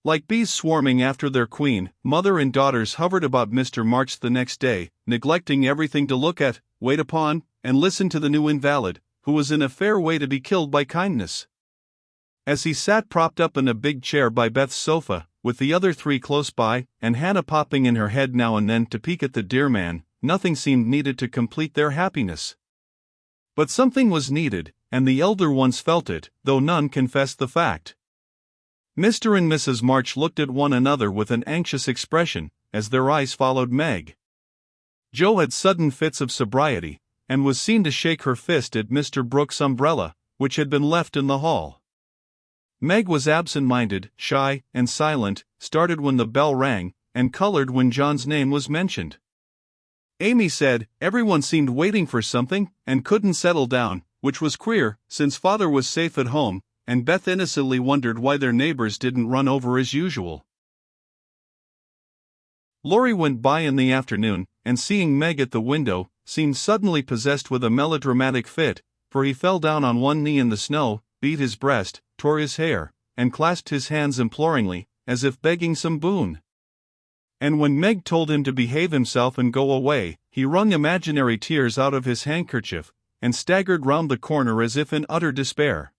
Like bees swarming after their queen, mother and daughters hovered about Mr. March the next day, neglecting everything to look at, wait upon, and listen to the new invalid, who was in a fair way to be killed by kindness. As he sat propped up in a big chair by Beth's sofa, with the other three close by, and Hannah popping in her head now and then to peek at the dear man, nothing seemed needed to complete their happiness. But something was needed, and the elder ones felt it, though none confessed the fact. Mr. and Mrs. March looked at one another with an anxious expression, as their eyes followed Meg. Jo had sudden fits of sobriety, and was seen to shake her fist at Mr. Brooks' umbrella, which had been left in the hall. Meg was absent-minded, shy, and silent, started when the bell rang, and colored when John's name was mentioned. Amy said everyone seemed waiting for something, and couldn't settle down, which was queer, since father was safe at home, and Beth innocently wondered why their neighbors didn't run over as usual. Laurie went by in the afternoon, and seeing Meg at the window, seemed suddenly possessed with a melodramatic fit, for he fell down on one knee in the snow, beat his breast, tore his hair, and clasped his hands imploringly, as if begging some boon. And when Meg told him to behave himself and go away, he wrung imaginary tears out of his handkerchief, and staggered round the corner as if in utter despair.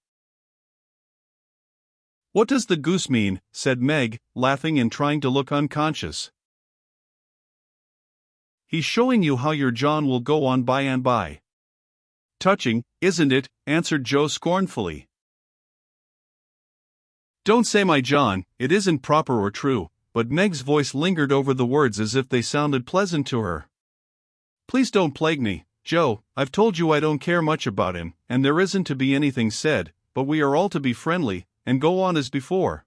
"What does the goose mean?" said Meg, laughing and trying to look unconscious. "He's showing you how your John will go on by and by." "Touching, isn't it?" answered Jo scornfully. "Don't say my John, it isn't proper or true," but Meg's voice lingered over the words as if they sounded pleasant to her. "Please don't plague me, Jo. I've told you I don't care much about him, and there isn't to be anything said, but we are all to be friendly, and go on as before."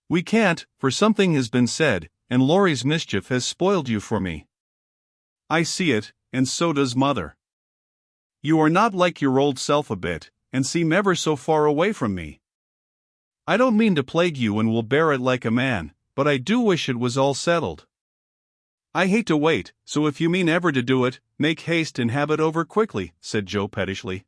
"We can't, for something has been said, and Laurie's mischief has spoiled you for me." "I see it, and so does mother. You are not like your old self a bit, and seem ever so far away from me. I don't mean to plague you and will bear it like a man, but I do wish it was all settled. I hate to wait, so if you mean ever to do it, make haste and have it over quickly," said Jo pettishly.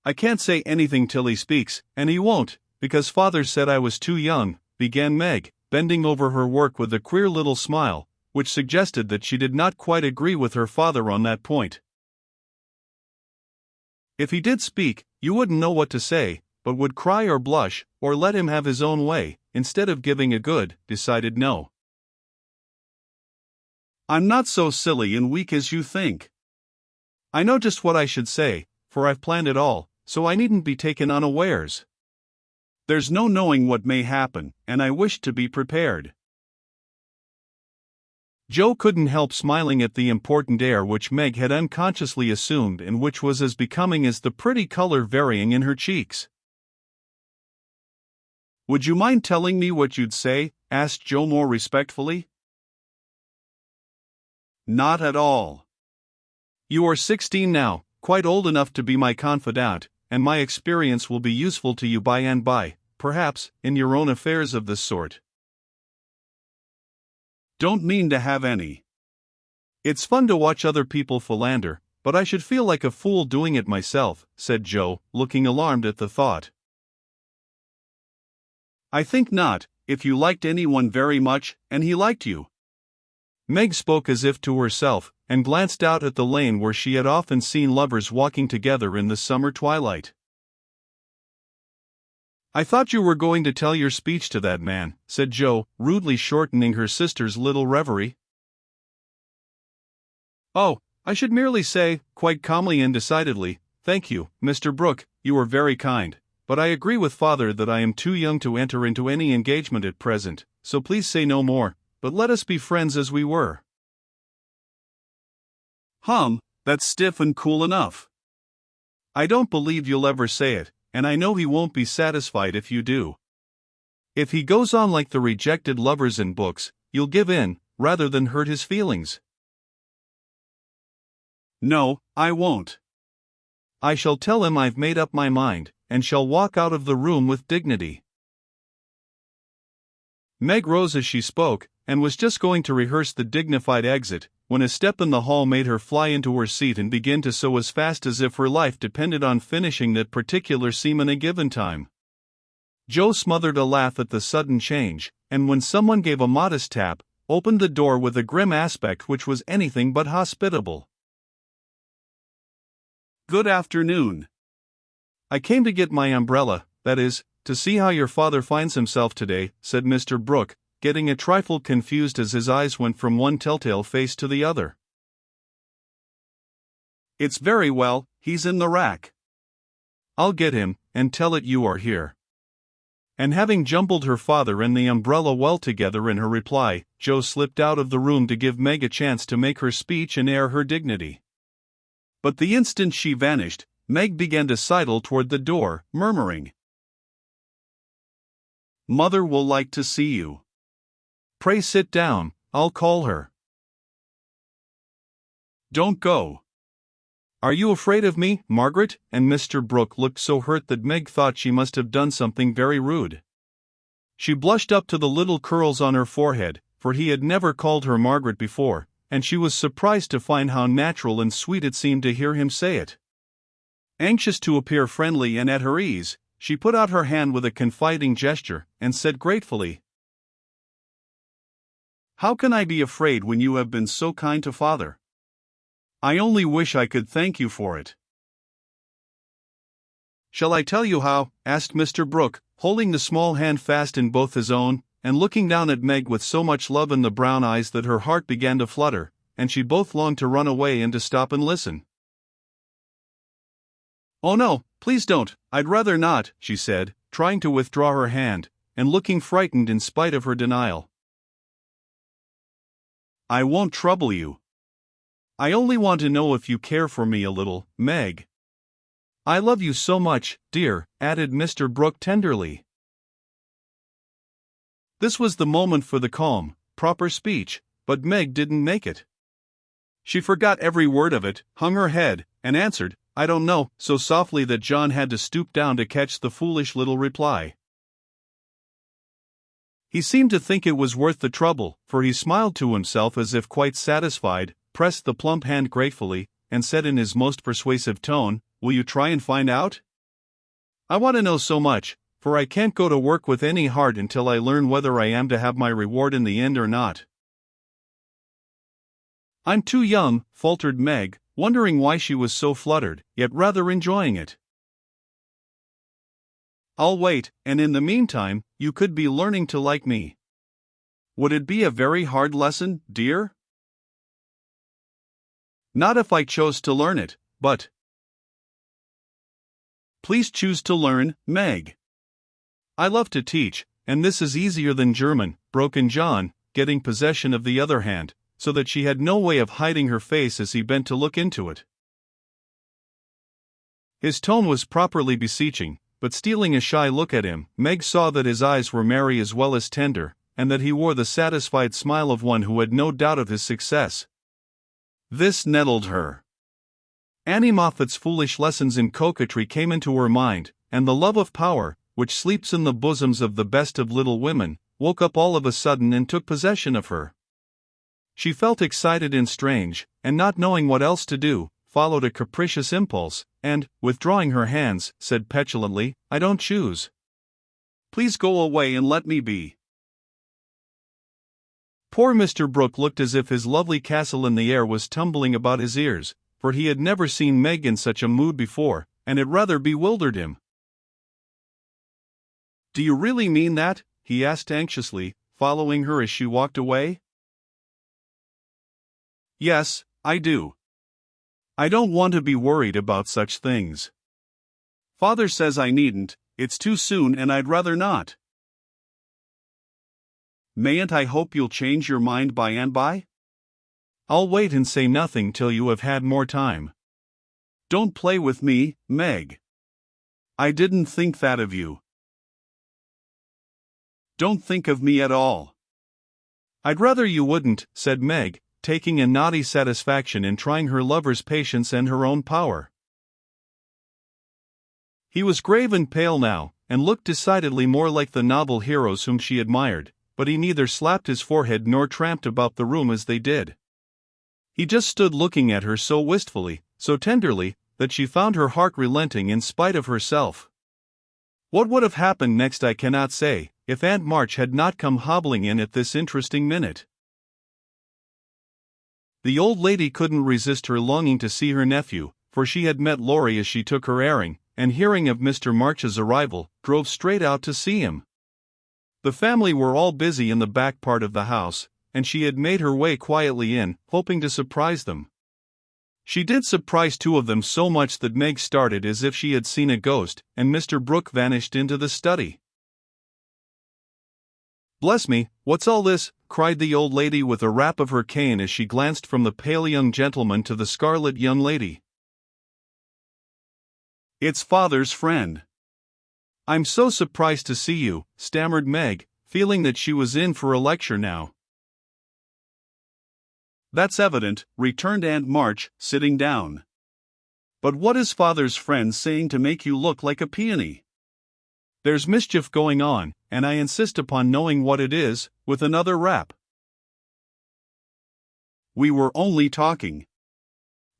"I can't say anything till he speaks, and he won't, because father said I was too young," began Meg, bending over her work with a queer little smile, which suggested that she did not quite agree with her father on that point. "If he did speak, you wouldn't know what to say, but would cry or blush, or let him have his own way, instead of giving a good, decided no." "I'm not so silly and weak as you think. I know just what I should say, for I've planned it all, so I needn't be taken unawares. There's no knowing what may happen, and I wish to be prepared." Jo couldn't help smiling at the important air which Meg had unconsciously assumed and which was as becoming as the pretty color varying in her cheeks. "Would you mind telling me what you'd say?" asked Jo more respectfully. "Not at all. You are 16 now, quite old enough to be my confidant, and my experience will be useful to you by and by, perhaps, in your own affairs of this sort." "Don't mean to have any. It's fun to watch other people philander, but I should feel like a fool doing it myself," said Jo, looking alarmed at the thought. "I think not, if you liked anyone very much, and he liked you." Meg spoke as if to herself, and glanced out at the lane where she had often seen lovers walking together in the summer twilight. "I thought you were going to tell your speech to that man," said Jo, rudely shortening her sister's little reverie. "Oh, I should merely say, quite calmly and decidedly, 'Thank you, Mr. Brooke, you are very kind, but I agree with father that I am too young to enter into any engagement at present, so please say no more, but let us be friends as we were.'" That's stiff and cool enough. "I don't believe you'll ever say it, and I know he won't be satisfied if you do. If he goes on like the rejected lovers in books, you'll give in, rather than hurt his feelings." "No, I won't. I shall tell him I've made up my mind, and shall walk out of the room with dignity." Meg rose as she spoke, and was just going to rehearse the dignified exit, when a step in the hall made her fly into her seat and begin to sew as fast as if her life depended on finishing that particular seam in a given time. Joe smothered a laugh at the sudden change, and when someone gave a modest tap, opened the door with a grim aspect which was anything but hospitable. "Good afternoon. I came to get my umbrella, that is, to see how your father finds himself today," said Mr. Brooke, getting a trifle confused as his eyes went from one telltale face to the other. "It's very well, he's in the rack. I'll get him, and tell it you are here." And having jumbled her father and the umbrella well together in her reply, Joe slipped out of the room to give Meg a chance to make her speech and air her dignity. But the instant she vanished, Meg began to sidle toward the door, murmuring, "Mother will like to see you. Pray sit down, I'll call her." "Don't go. Are you afraid of me, Margaret?" And Mr. Brooke looked so hurt that Meg thought she must have done something very rude. She blushed up to the little curls on her forehead, for he had never called her Margaret before, and she was surprised to find how natural and sweet it seemed to hear him say it. Anxious to appear friendly and at her ease, she put out her hand with a confiding gesture, and said gratefully, "How can I be afraid when you have been so kind to father? I only wish I could thank you for it." "Shall I tell you how?" asked Mr. Brooke, holding the small hand fast in both his own, and looking down at Meg with so much love in the brown eyes that her heart began to flutter, and she both longed to run away and to stop and listen. "Oh no, please don't, I'd rather not," she said, trying to withdraw her hand, and looking frightened in spite of her denial. "I won't trouble you. I only want to know if you care for me a little, Meg. I love you so much, dear," added Mr. Brooke tenderly. This was the moment for the calm, proper speech, but Meg didn't make it. She forgot every word of it, hung her head, and answered, "I don't know," so softly that John had to stoop down to catch the foolish little reply. He seemed to think it was worth the trouble, for he smiled to himself as if quite satisfied, pressed the plump hand gratefully, and said in his most persuasive tone, "Will you try and find out? I want to know so much, for I can't go to work with any heart until I learn whether I am to have my reward in the end or not." "I'm too young," faltered Meg, wondering why she was so fluttered, yet rather enjoying it. "I'll wait, and in the meantime, you could be learning to like me. Would it be a very hard lesson, dear?" "Not if I chose to learn it, but—" "Please choose to learn, Meg. I love to teach, and this is easier than German," broke in John, getting possession of the other hand, so that she had no way of hiding her face as he bent to look into it. His tone was properly beseeching, but stealing a shy look at him, Meg saw that his eyes were merry as well as tender, and that he wore the satisfied smile of one who had no doubt of his success. This nettled her. Annie Moffat's foolish lessons in coquetry came into her mind, and the love of power, which sleeps in the bosoms of the best of little women, woke up all of a sudden and took possession of her. She felt excited and strange, and not knowing what else to do, followed a capricious impulse, and, withdrawing her hands, said petulantly, "I don't choose. Please go away and let me be." Poor Mr. Brooke looked as if his lovely castle in the air was tumbling about his ears, for he had never seen Meg in such a mood before, and it rather bewildered him. "Do you really mean that?" he asked anxiously, following her as she walked away. "Yes, I do. I don't want to be worried about such things. Father says I needn't, it's too soon and I'd rather not." "Mayn't I hope you'll change your mind by and by?" "I'll wait and say nothing till you have had more time." "Don't play with me, Meg. I didn't think that of you." "Don't think of me at all." "I'd rather you wouldn't," said Meg, taking a naughty satisfaction in trying her lover's patience and her own power. He was grave and pale now, and looked decidedly more like the novel heroes whom she admired, but he neither slapped his forehead nor tramped about the room as they did. He just stood looking at her so wistfully, so tenderly, that she found her heart relenting in spite of herself. What would have happened next I cannot say, if Aunt March had not come hobbling in at this interesting minute. The old lady couldn't resist her longing to see her nephew, for she had met Laurie as she took her airing, and hearing of Mr. March's arrival, drove straight out to see him. The family were all busy in the back part of the house, and she had made her way quietly in, hoping to surprise them. She did surprise two of them so much that Meg started as if she had seen a ghost, and Mr. Brooke vanished into the study. "Bless me, what's all this?" cried the old lady with a rap of her cane as she glanced from the pale young gentleman to the scarlet young lady. "It's father's friend." "I'm so surprised to see you," stammered Meg, feeling that she was in for a lecture now. "That's evident," returned Aunt March, sitting down. "But what is father's friend saying to make you look like a peony?" "There's mischief going on, and I insist upon knowing what it is," with another rap. "We were only talking."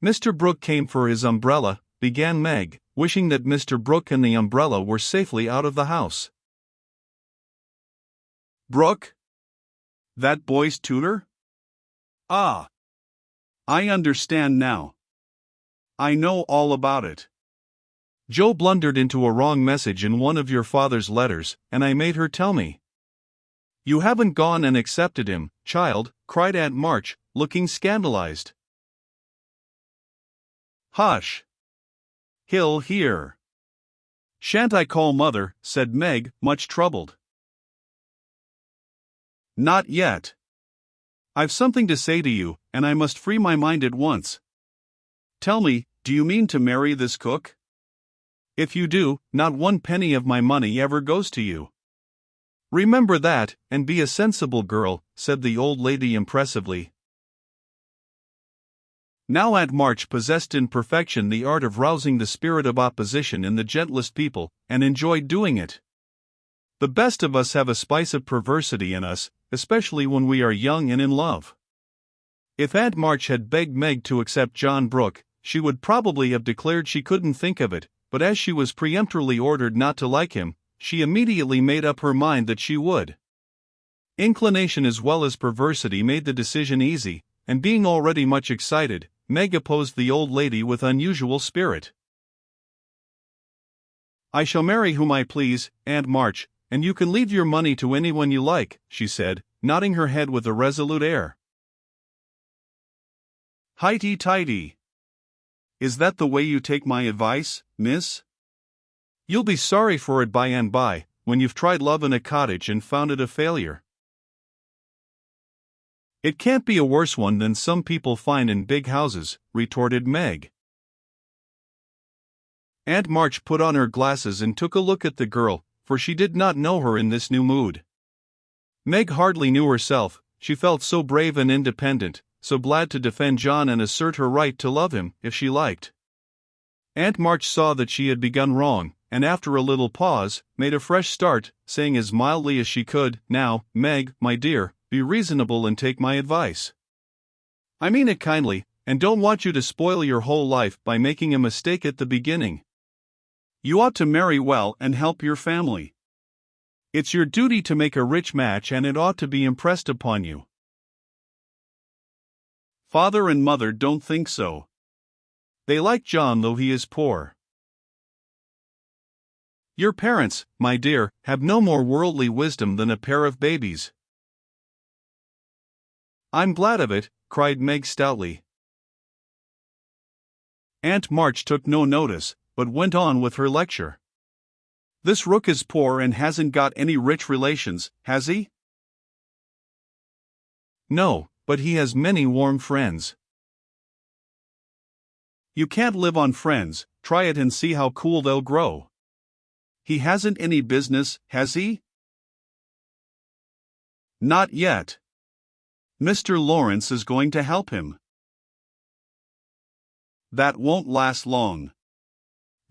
"Mr. Brooke came for his umbrella," began Meg, wishing that Mr. Brooke and the umbrella were safely out of the house. "Brooke? That boy's tutor? Ah! I understand now. I know all about it. Joe blundered into a wrong message in one of your father's letters, and I made her tell me." "You haven't gone and accepted him, child," cried Aunt March, looking scandalized. "Hush! He'll hear." "Shan't I call mother?" said Meg, much troubled. "Not yet. I've something to say to you, and I must free my mind at once. Tell me, do you mean to marry this cook? If you do, not one penny of my money ever goes to you. Remember that, and be a sensible girl," said the old lady impressively. Now Aunt March possessed in perfection the art of rousing the spirit of opposition in the gentlest people, and enjoyed doing it. The best of us have a spice of perversity in us, especially when we are young and in love. If Aunt March had begged Meg to accept John Brooke, she would probably have declared she couldn't think of it, but as she was peremptorily ordered not to like him, she immediately made up her mind that she would. Inclination as well as perversity made the decision easy, and being already much excited, Meg opposed the old lady with unusual spirit. "I shall marry whom I please, Aunt March, and you can leave your money to anyone you like," she said, nodding her head with a resolute air. "Highty-tighty! Is that the way you take my advice, miss? You'll be sorry for it by and by, when you've tried love in a cottage and found it a failure." "It can't be a worse one than some people find in big houses," retorted Meg. Aunt March put on her glasses and took a look at the girl, for she did not know her in this new mood. Meg hardly knew herself, she felt so brave and independent, so glad to defend John and assert her right to love him, if she liked. Aunt March saw that she had begun wrong, and after a little pause, made a fresh start, saying as mildly as she could, "Now, Meg, my dear, be reasonable and take my advice. I mean it kindly, and don't want you to spoil your whole life by making a mistake at the beginning. You ought to marry well and help your family. It's your duty to make a rich match, and it ought to be impressed upon you. Father and mother don't think so. They like John though he is poor. Your parents, my dear, have no more worldly wisdom than a pair of babies." "I'm glad of it," cried Meg stoutly. Aunt March took no notice, but went on with her lecture. "This Rook is poor and hasn't got any rich relations, has he?" "No, but he has many warm friends." "You can't live on friends, try it and see how cool they'll grow. He hasn't any business, has he?" "Not yet. Mr. Lawrence is going to help him." "That won't last long.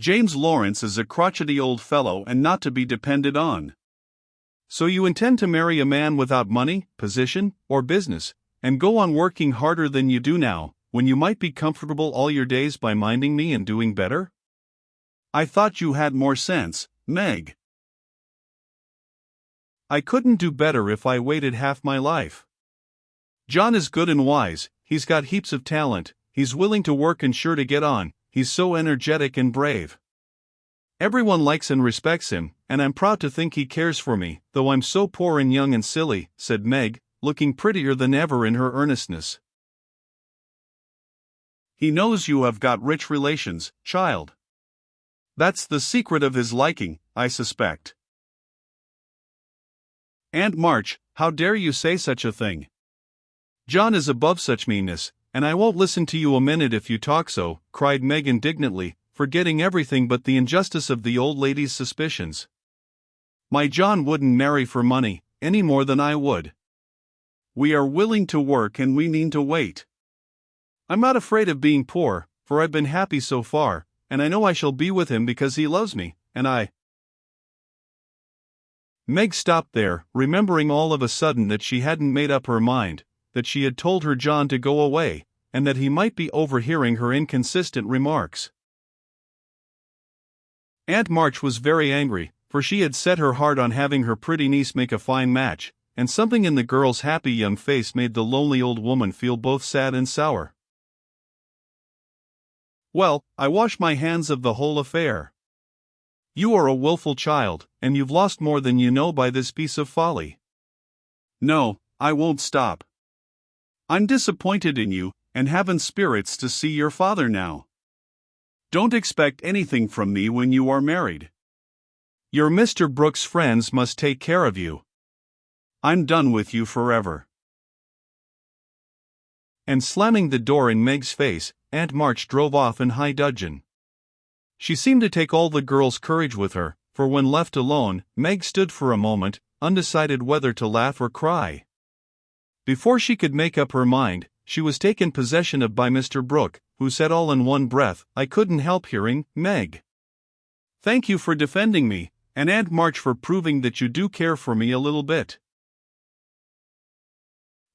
James Lawrence is a crotchety old fellow and not to be depended on." "So you intend to marry a man without money, position, or business, and go on working harder than you do now, when you might be comfortable all your days by minding me and doing better? I thought you had more sense, Meg." I couldn't do better if I waited half my life. John is good and wise, he's got heaps of talent, he's willing to work and sure to get on, he's so energetic and brave. Everyone likes and respects him, and I'm proud to think he cares for me, though I'm so poor and young and silly," said Meg, looking prettier than ever in her earnestness. "He knows you have got rich relations, child. That's the secret of his liking, I suspect." "Aunt March, how dare you say such a thing? John is above such meanness, and I won't listen to you a minute if you talk so," cried Meg indignantly, forgetting everything but the injustice of the old lady's suspicions. "My John wouldn't marry for money, any more than I would. We are willing to work and we mean to wait. I'm not afraid of being poor, for I've been happy so far, and I know I shall be with him because he loves me, and I—" Meg stopped there, remembering all of a sudden that she hadn't made up her mind, that she had told her John to go away, and that he might be overhearing her inconsistent remarks. Aunt March was very angry, for she had set her heart on having her pretty niece make a fine match, and something in the girl's happy young face made the lonely old woman feel both sad and sour. "Well, I wash my hands of the whole affair. You are a willful child, and you've lost more than you know by this piece of folly. No, I won't stop. I'm disappointed in you, and haven't spirits to see your father now. Don't expect anything from me when you are married. Your Mr. Brooks' friends must take care of you. I'm done with you forever." And slamming the door in Meg's face, Aunt March drove off in high dudgeon. She seemed to take all the girl's courage with her, for when left alone, Meg stood for a moment, undecided whether to laugh or cry. Before she could make up her mind, she was taken possession of by Mr. Brooke, who said all in one breath, "I couldn't help hearing, Meg. Thank you for defending me, and Aunt March for proving that you do care for me a little bit."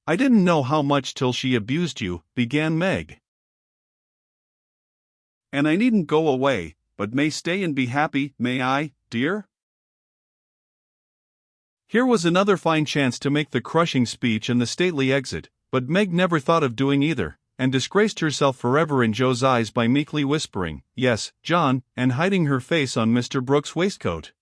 "I didn't know how much till she abused you," began Meg. "And I needn't go away, but may stay and be happy, may I, dear?" Here was another fine chance to make the crushing speech and the stately exit, but Meg never thought of doing either, and disgraced herself forever in Joe's eyes by meekly whispering, "Yes, John," and hiding her face on Mr. Brooks' waistcoat.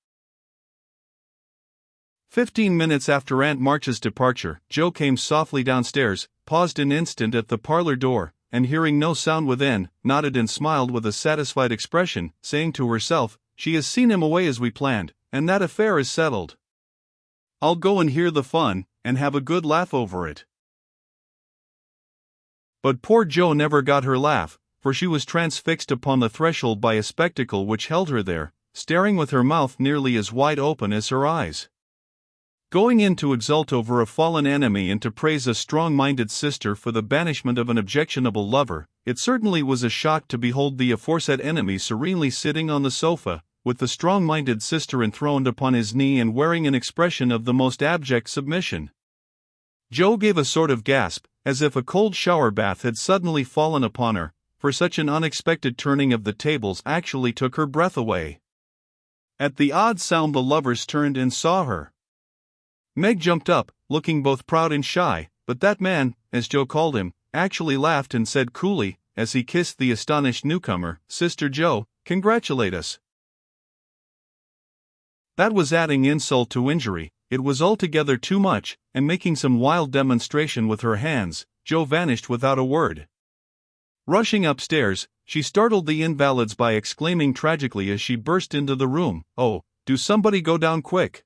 15 minutes after Aunt March's departure, Joe came softly downstairs, paused an instant at the parlor door, and hearing no sound within, nodded and smiled with a satisfied expression, saying to herself, "She has seen him away as we planned, and that affair is settled. I'll go and hear the fun, and have a good laugh over it." But poor Joe never got her laugh, for she was transfixed upon the threshold by a spectacle which held her there, staring with her mouth nearly as wide open as her eyes. Going in to exult over a fallen enemy and to praise a strong-minded sister for the banishment of an objectionable lover, it certainly was a shock to behold the aforesaid enemy serenely sitting on the sofa, with the strong-minded sister enthroned upon his knee and wearing an expression of the most abject submission. Joe gave a sort of gasp, as if a cold shower bath had suddenly fallen upon her, for such an unexpected turning of the tables actually took her breath away. At the odd sound the lovers turned and saw her. Meg jumped up, looking both proud and shy, but that man, as Joe called him, actually laughed and said coolly, as he kissed the astonished newcomer, "Sister Joe, congratulate us." That was adding insult to injury. It was altogether too much, and making some wild demonstration with her hands, Joe vanished without a word. Rushing upstairs, she startled the invalids by exclaiming tragically as she burst into the room, "Oh, do somebody go down quick.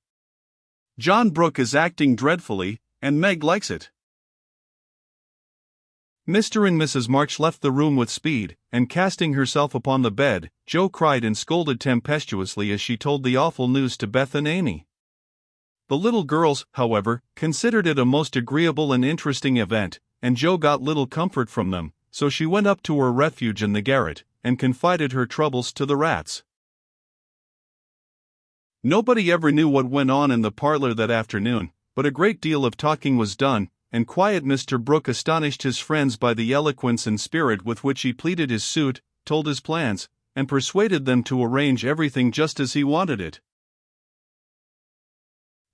John Brooke is acting dreadfully, and Meg likes it." Mr. and Mrs. March left the room with speed, and casting herself upon the bed, Joe cried and scolded tempestuously as she told the awful news to Beth and Amy. The little girls, however, considered it a most agreeable and interesting event, and Joe got little comfort from them, so she went up to her refuge in the garret, and confided her troubles to the rats. Nobody ever knew what went on in the parlor that afternoon, but a great deal of talking was done, and quiet Mr. Brooke astonished his friends by the eloquence and spirit with which he pleaded his suit, told his plans, and persuaded them to arrange everything just as he wanted it.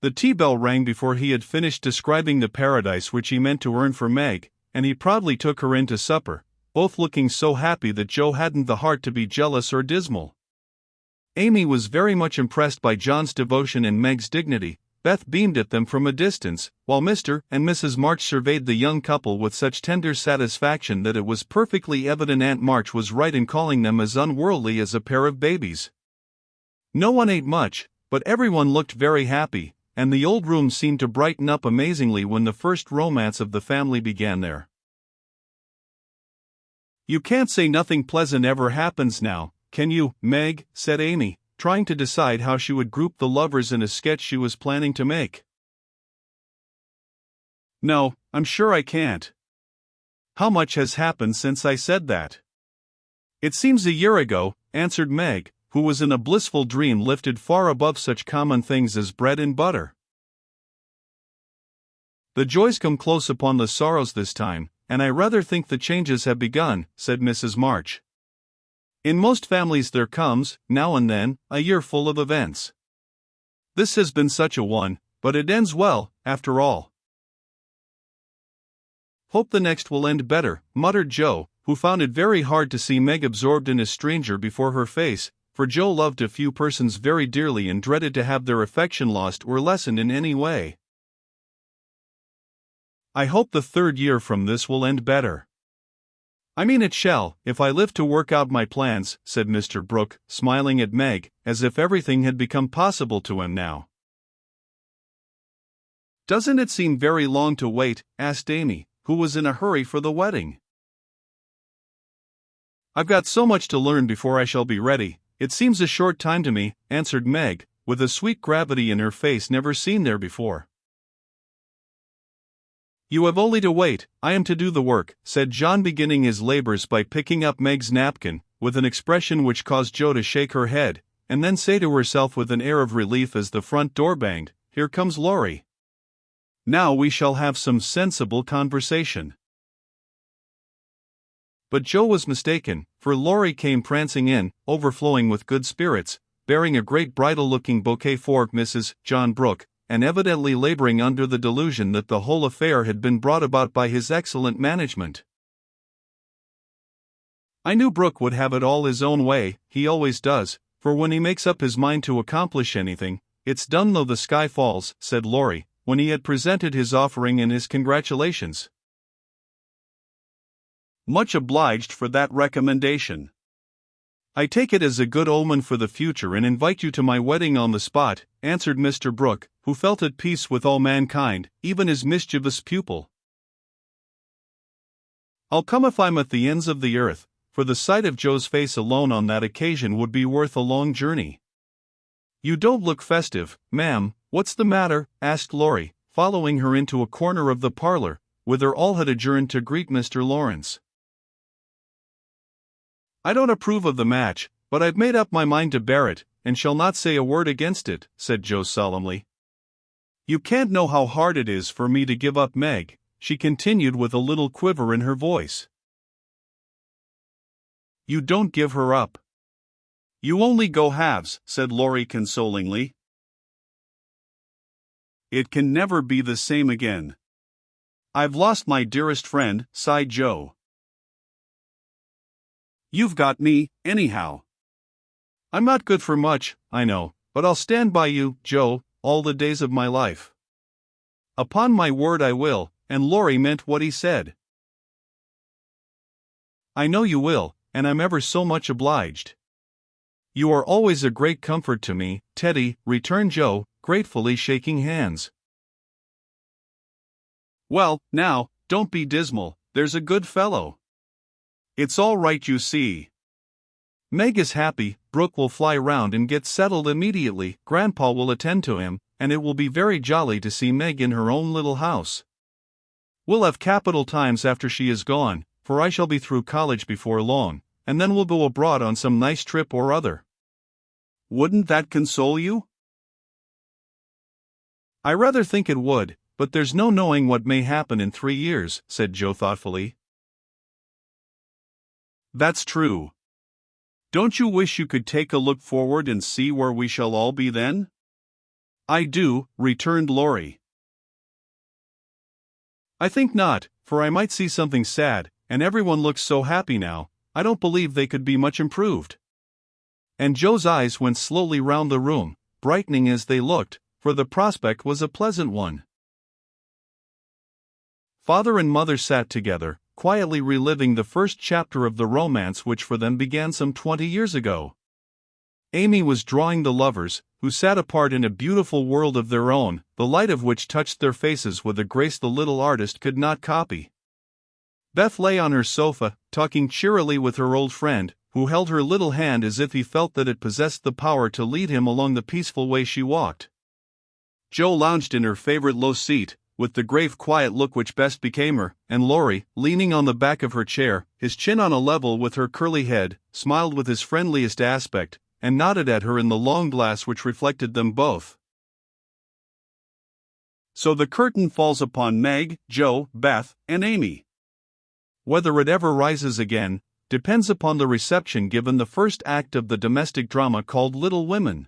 The tea bell rang before he had finished describing the paradise which he meant to earn for Meg, and he proudly took her in to supper, both looking so happy that Joe hadn't the heart to be jealous or dismal. Amy was very much impressed by John's devotion and Meg's dignity. Beth beamed at them from a distance, while Mr. and Mrs. March surveyed the young couple with such tender satisfaction that it was perfectly evident Aunt March was right in calling them as unworldly as a pair of babies. No one ate much, but everyone looked very happy, and the old room seemed to brighten up amazingly when the first romance of the family began there. "You can't say nothing pleasant ever happens now, can you, Meg?" said Amy, trying to decide how she would group the lovers in a sketch she was planning to make. "No, I'm sure I can't. How much has happened since I said that?" "It seems a year ago," answered Meg, who was in a blissful dream lifted far above such common things as bread and butter. "The joys come close upon the sorrows this time, and I rather think the changes have begun," said Mrs. March. "In most families there comes, now and then, a year full of events. This has been such a one, but it ends well, after all." "Hope the next will end better," muttered Joe, who found it very hard to see Meg absorbed in a stranger before her face, for Joe loved a few persons very dearly and dreaded to have their affection lost or lessened in any way. "I hope the third year from this will end better." "I mean it shall, if I live to work out my plans," said Mr. Brooke, smiling at Meg, as if everything had become possible to him now. "Doesn't it seem very long to wait?" asked Amy, who was in a hurry for the wedding. "I've got so much to learn before I shall be ready, it seems a short time to me," answered Meg, with a sweet gravity in her face never seen there before. "You have only to wait, I am to do the work," said John, beginning his labors by picking up Meg's napkin, with an expression which caused Joe to shake her head, and then say to herself with an air of relief as the front door banged, "Here comes Laurie. Now we shall have some sensible conversation." But Joe was mistaken, for Laurie came prancing in, overflowing with good spirits, bearing a great bridal-looking bouquet for Mrs. John Brooke, and evidently laboring under the delusion that the whole affair had been brought about by his excellent management. "I knew Brooke would have it all his own way, he always does, for when he makes up his mind to accomplish anything, it's done though the sky falls," said Laurie, when he had presented his offering and his congratulations. "Much obliged for that recommendation. I take it as a good omen for the future and invite you to my wedding on the spot," answered Mr. Brooke, who felt at peace with all mankind, even his mischievous pupil. "I'll come if I'm at the ends of the earth, for the sight of Joe's face alone on that occasion would be worth a long journey." "You don't look festive, ma'am, what's the matter?" asked Laurie, following her into a corner of the parlor, whither all had adjourned to greet Mr. Lawrence. "I don't approve of the match, but I've made up my mind to bear it, and shall not say a word against it," said Joe solemnly. "You can't know how hard it is for me to give up Meg," she continued with a little quiver in her voice. "You don't give her up. You only go halves," said Laurie consolingly. "It can never be the same again. I've lost my dearest friend," sighed Joe. "You've got me, anyhow. I'm not good for much, I know, but I'll stand by you, Joe, all the days of my life. Upon my word I will," and Laurie meant what he said. "I know you will, and I'm ever so much obliged. You are always a great comfort to me, Teddy," returned Joe, gratefully shaking hands. "Well, now, don't be dismal, there's a good fellow. It's all right, you see. Meg is happy, Brooke will fly round and get settled immediately, Grandpa will attend to him, and it will be very jolly to see Meg in her own little house. We'll have capital times after she is gone, for I shall be through college before long, and then we'll go abroad on some nice trip or other. Wouldn't that console you?" "I rather think it would, but there's no knowing what may happen in 3 years," said Joe thoughtfully. "That's true. Don't you wish you could take a look forward and see where we shall all be then? "I do," returned Laurie. "I think not, for I might see something sad, and everyone looks so happy now, I don't believe they could be much improved." And Joe's eyes went slowly round the room, brightening as they looked, for the prospect was a pleasant one. Father and mother sat together, quietly reliving the first chapter of the romance which for them began some 20 years ago. Amy was drawing the lovers, who sat apart in a beautiful world of their own, the light of which touched their faces with a grace the little artist could not copy. Beth lay on her sofa, talking cheerily with her old friend, who held her little hand as if he felt that it possessed the power to lead him along the peaceful way she walked. Jo lounged in her favorite low seat, with the grave quiet look which best became her, and Laurie, leaning on the back of her chair, his chin on a level with her curly head, smiled with his friendliest aspect, and nodded at her in the long glass which reflected them both. So the curtain falls upon Meg, Jo, Beth, and Amy. Whether it ever rises again, depends upon the reception given the first act of the domestic drama called Little Women.